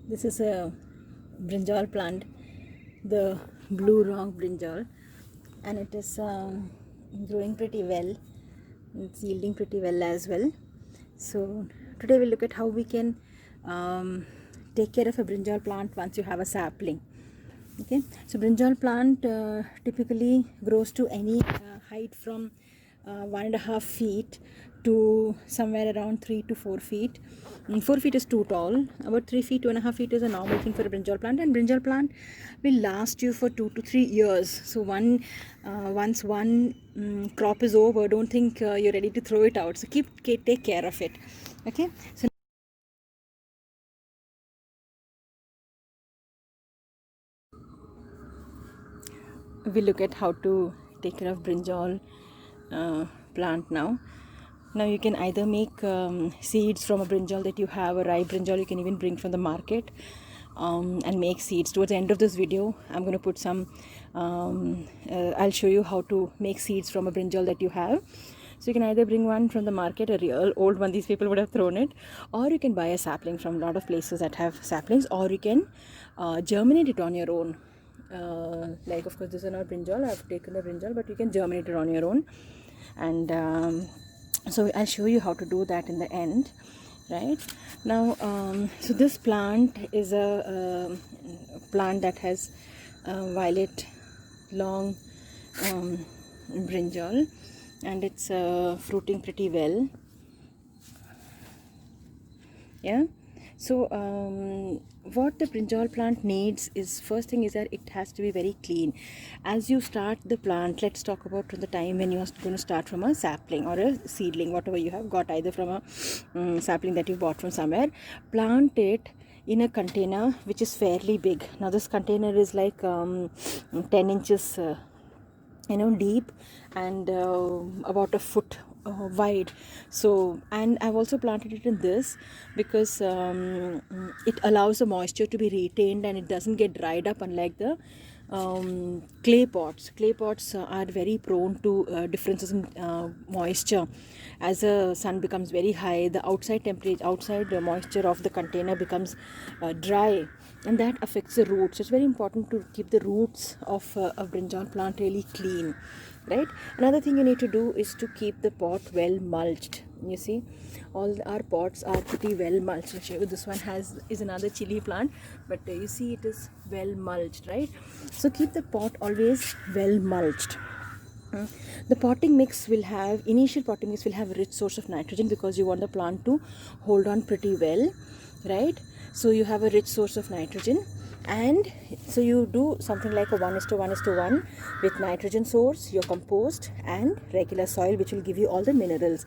This is a brinjal plant, the blue rock brinjal, and it is growing pretty well. It's yielding pretty well as well. So today we'll look at how we can take care of a brinjal plant once you have a sapling. Okay, so brinjal plant typically grows to any height from 1.5 feet to somewhere around 3 to 4 feet. 4 feet is too tall. About 3 feet, 2.5 feet is a normal thing for a brinjal plant, and brinjal plant will last you for 2 to 3 years. So once one crop is over, don't think you're ready to throw it out. So take care of it. Okay, so we look at how to take care of brinjal plant now. Now you can either make seeds from a brinjal that you have, a ripe brinjal you can even bring from the market, and make seeds. Towards the end of this video, I'm going to put some, I'll show you how to make seeds from a brinjal that you have. So you can either bring one from the market, a real old one, these people would have thrown it, or you can buy a sapling from a lot of places that have saplings, or you can germinate it on your own. Like, of course, this is not brinjal, I've taken the brinjal, but you can germinate it on your own. And so I'll show you how to do that in the end. Right now, so this plant is a plant that has violet long brinjal, and it's fruiting pretty well. Yeah, so what the brinjal plant needs is, first thing is that it has to be very clean. As you start the plant, let's talk about from the time when you are going to start from a sapling or a seedling, whatever you have got, either from a sapling that you bought from somewhere. Plant it in a container which is fairly big. Now this container is like 10 inches deep, and about a foot wide. So, and I've also planted it in this because it allows the moisture to be retained and it doesn't get dried up, unlike the clay pots. Clay pots are very prone to differences in moisture. As the sun becomes very high, the outside temperature, outside the moisture of the container becomes dry, and that affects the roots. It's very important to keep the roots of a brinjal plant really clean, right? Another thing you need to do is to keep the pot well mulched. You see, all our pots are pretty well mulched. I'll show you. This one is another chili plant, but you see it is well mulched, right? So keep the pot always well mulched. The potting mix will have, initial potting mix will have a rich source of nitrogen, because you want the plant to hold on pretty well, right? So you have a rich source of nitrogen, and so you do something like a 1:1:1 with nitrogen source, your compost, and regular soil, which will give you all the minerals.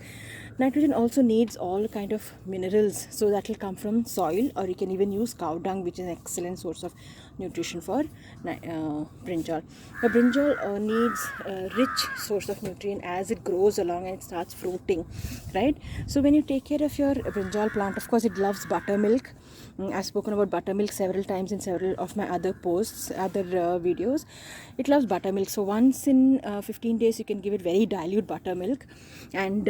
Nitrogen also needs all kind of minerals, so that will come from soil, or you can even use cow dung, which is an excellent source of nutrition for brinjal. The brinjal needs a rich source of nutrient as it grows along and it starts fruiting, right? So when you take care of your brinjal plant, of course it loves buttermilk. I've spoken about buttermilk several times in several of my other posts, other videos. It loves buttermilk, so once in 15 days you can give it very dilute buttermilk. And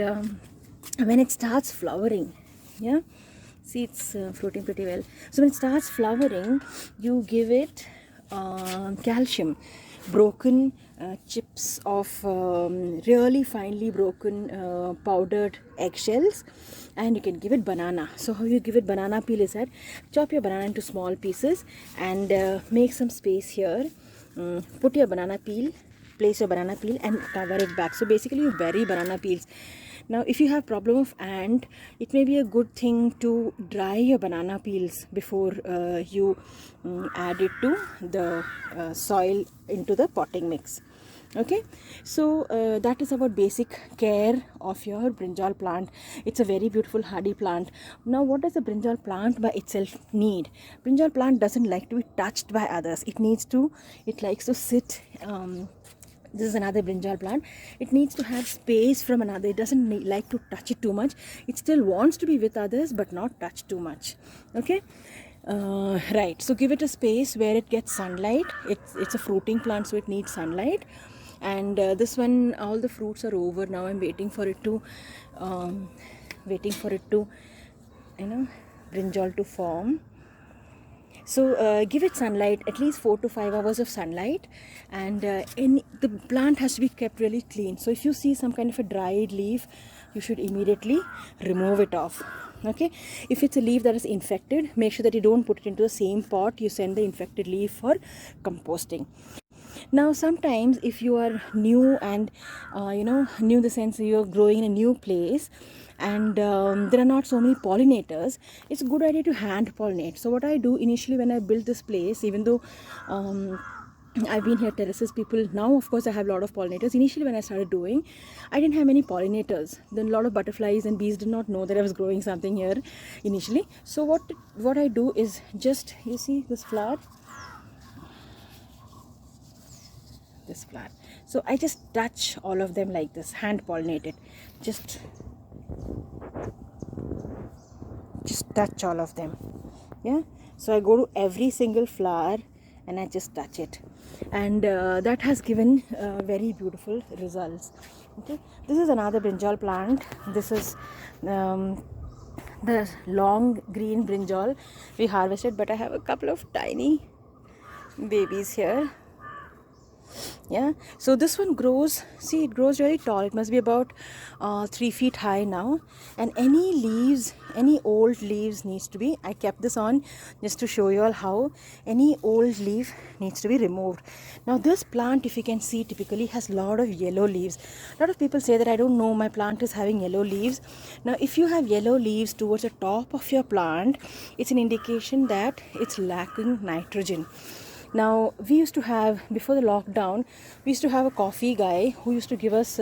when it starts flowering, yeah, see, it's floating pretty well. So when it starts flowering, you give it calcium, broken chips of really finely broken powdered eggshells, and you can give it banana. So how you give it banana peel is that chop your banana into small pieces and make some space here. Put your banana peel, place your banana peel and cover it back. So basically you bury banana peels. Now if you have problem of ant, it may be a good thing to dry your banana peels before you add it to the soil into the potting mix. Okay, so that is about basic care of your brinjal plant. It's a very beautiful hardy plant. Now what does a brinjal plant by itself need? Brinjal plant doesn't like to be touched by others. It likes to sit, this is another brinjal plant. It needs to have space from another. It doesn't like to touch it too much. It still wants to be with others, but not touch too much. Okay, right, so give it a space where it gets sunlight. It's a fruiting plant, so it needs sunlight. And this one, all the fruits are over now. I'm waiting for it to brinjal to form. So give it sunlight, at least 4 to 5 hours of sunlight, and the plant has to be kept really clean. So if you see some kind of a dried leaf, you should immediately remove it off. Okay, if it's a leaf that is infected, make sure that you don't put it into the same pot. You send the infected leaf for composting. Now sometimes if you are new and new in the sense that you're growing in a new place, and there are not so many pollinators, it's a good idea to hand pollinate. So what I do initially when I built this place, even though I've been here terraces people now, of course I have a lot of pollinators. Initially when I started doing, I didn't have many pollinators. Then a lot of butterflies and bees did not know that I was growing something here initially. So what I do is just, you see this flower, this flower, so I just touch all of them like this, hand pollinate it, just touch all of them. Yeah, so I go to every single flower and I just touch it, and that has given very beautiful results. Okay, this is another brinjal plant. This is the long green brinjal we harvested, but I have a couple of tiny babies here. Yeah, so this one grows, see, it grows really tall. It must be about 3 feet high now, and any old leaves needs to be, I kept this on just to show you all how any old leaf needs to be removed. Now this plant, if you can see, typically has a lot of yellow leaves. A lot of people say that I don't know, my plant is having yellow leaves. Now if you have yellow leaves towards the top of your plant, it's an indication that it's lacking nitrogen. Now we used to have, before the lockdown, we used to have a coffee guy who used to give us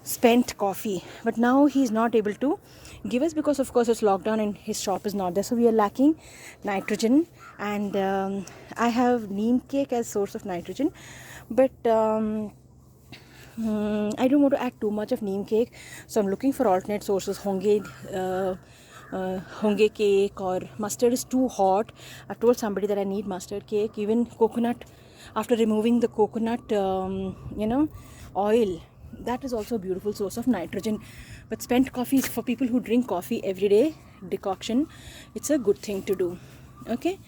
spent coffee, but now he's not able to give us because of course it's lockdown and his shop is not there, so we are lacking nitrogen. And I have neem cake as source of nitrogen, but I don't want to add too much of neem cake, so I'm looking for alternate sources. Honge cake or mustard is too hot. I told somebody that I need mustard cake. Even coconut, after removing the coconut oil, that is also a beautiful source of nitrogen. But spent coffee is for people who drink coffee every day, decoction, it's a good thing to do. Okay,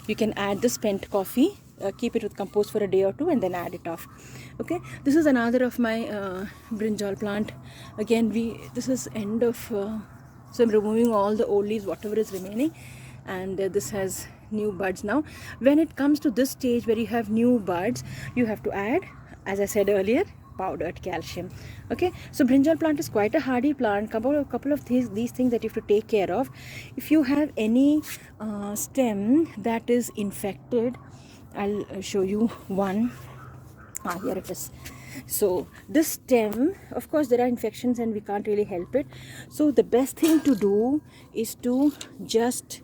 you can add the spent coffee, keep it with compost for a day or two, and then add it off. Okay, this is another of my brinjal plant. Again, this is end of so I'm removing all the old leaves, whatever is remaining, and this has new buds now. When it comes to this stage where you have new buds, you have to add, as I said earlier, powdered calcium. Okay, so brinjal plant is quite a hardy plant. Couple of these things that you have to take care of. If you have any stem that is infected, I'll show you one. Here it is. So this stem, of course there are infections and we can't really help it, so the best thing to do is to just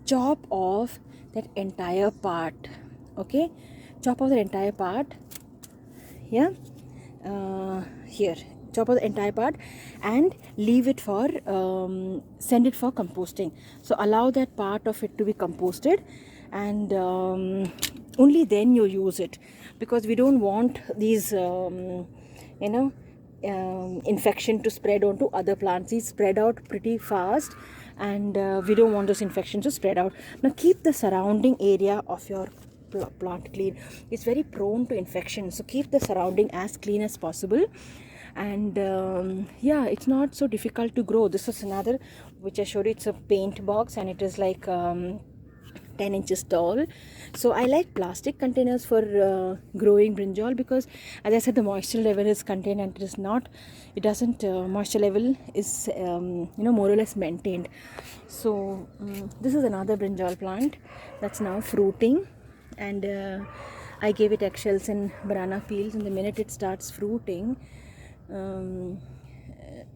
chop off that entire part. Okay, chop off the entire part. Yeah, here, chop off the entire part and leave it for send it for composting. So allow that part of it to be composted, and only then you use it, because we don't want these infection to spread onto other plants. These spread out pretty fast, and we don't want those infections to spread out. Now keep the surrounding area of your plant clean. It's very prone to infection, so keep the surrounding as clean as possible. And yeah, it's not so difficult to grow. This is another which I showed you. It's a paint box and it is like 10 inches tall. So I like plastic containers for growing brinjal, because as I said, the moisture level is contained and moisture level is more or less maintained. So this is another brinjal plant that's now fruiting, and I gave it eggshells and banana peels, and the minute it starts fruiting,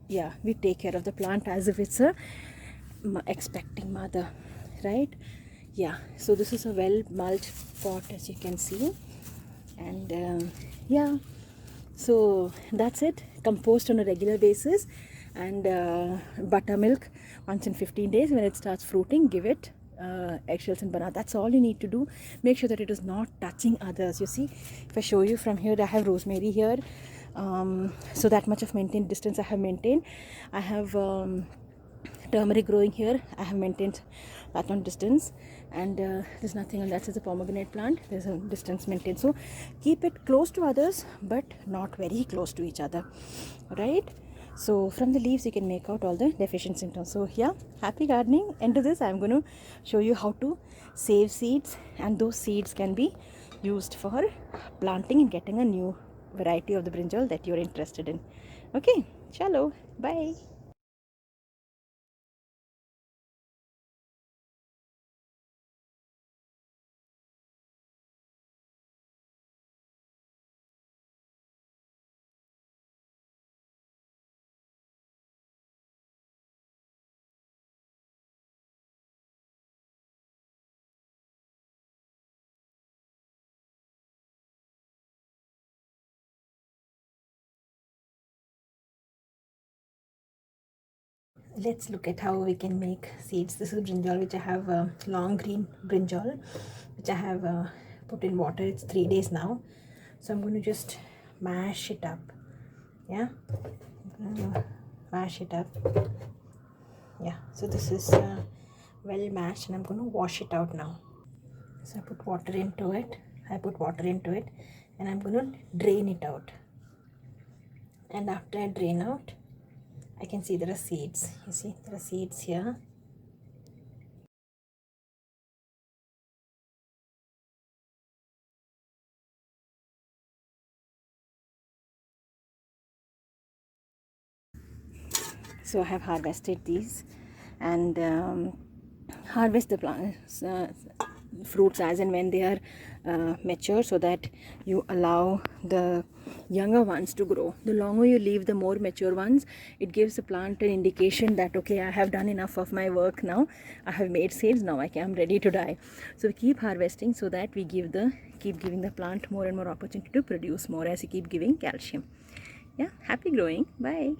yeah, we take care of the plant as if it's a expecting mother, right? Yeah, so this is a well mulched pot, as you can see, and yeah, so that's it. Compost on a regular basis, and buttermilk once in 15 days. When it starts fruiting, give it eggshells and banana. That's all you need to do. Make sure that it is not touching others. You see, if I show you from here, I have rosemary here, so that much of maintained distance I have maintained. I have turmeric growing here. I have maintained that on distance, and there's nothing on that. Is a pomegranate plant. There's a distance maintained. So keep it close to others, but not very close to each other, right? So from the leaves you can make out all the deficient symptoms. So yeah, happy gardening. Into this I'm going to show you how to save seeds, and those seeds can be used for planting and getting a new variety of the brinjal that you're interested in. Okay, chalo, bye. Let's look at how we can make seeds. This is brinjal which I have, long green brinjal which I have put in water. It's 3 days now, so I'm going to just mash it up. Yeah, mash it up. Yeah, so this is well mashed, and I'm going to wash it out now. So I put water into it. And I'm going to drain it out. And after I drain out, I can see there are seeds. You see, there are seeds here. So I have harvested these, and harvest the plants, fruits as and when they are mature, so that you allow the younger ones to grow. The longer you leave the more mature ones, it gives the plant an indication that okay, I have done enough of my work now, I have made seeds, now I'm ready to die. So we keep harvesting so that we keep giving the plant more and more opportunity to produce more as you keep giving calcium. Yeah, happy growing. Bye.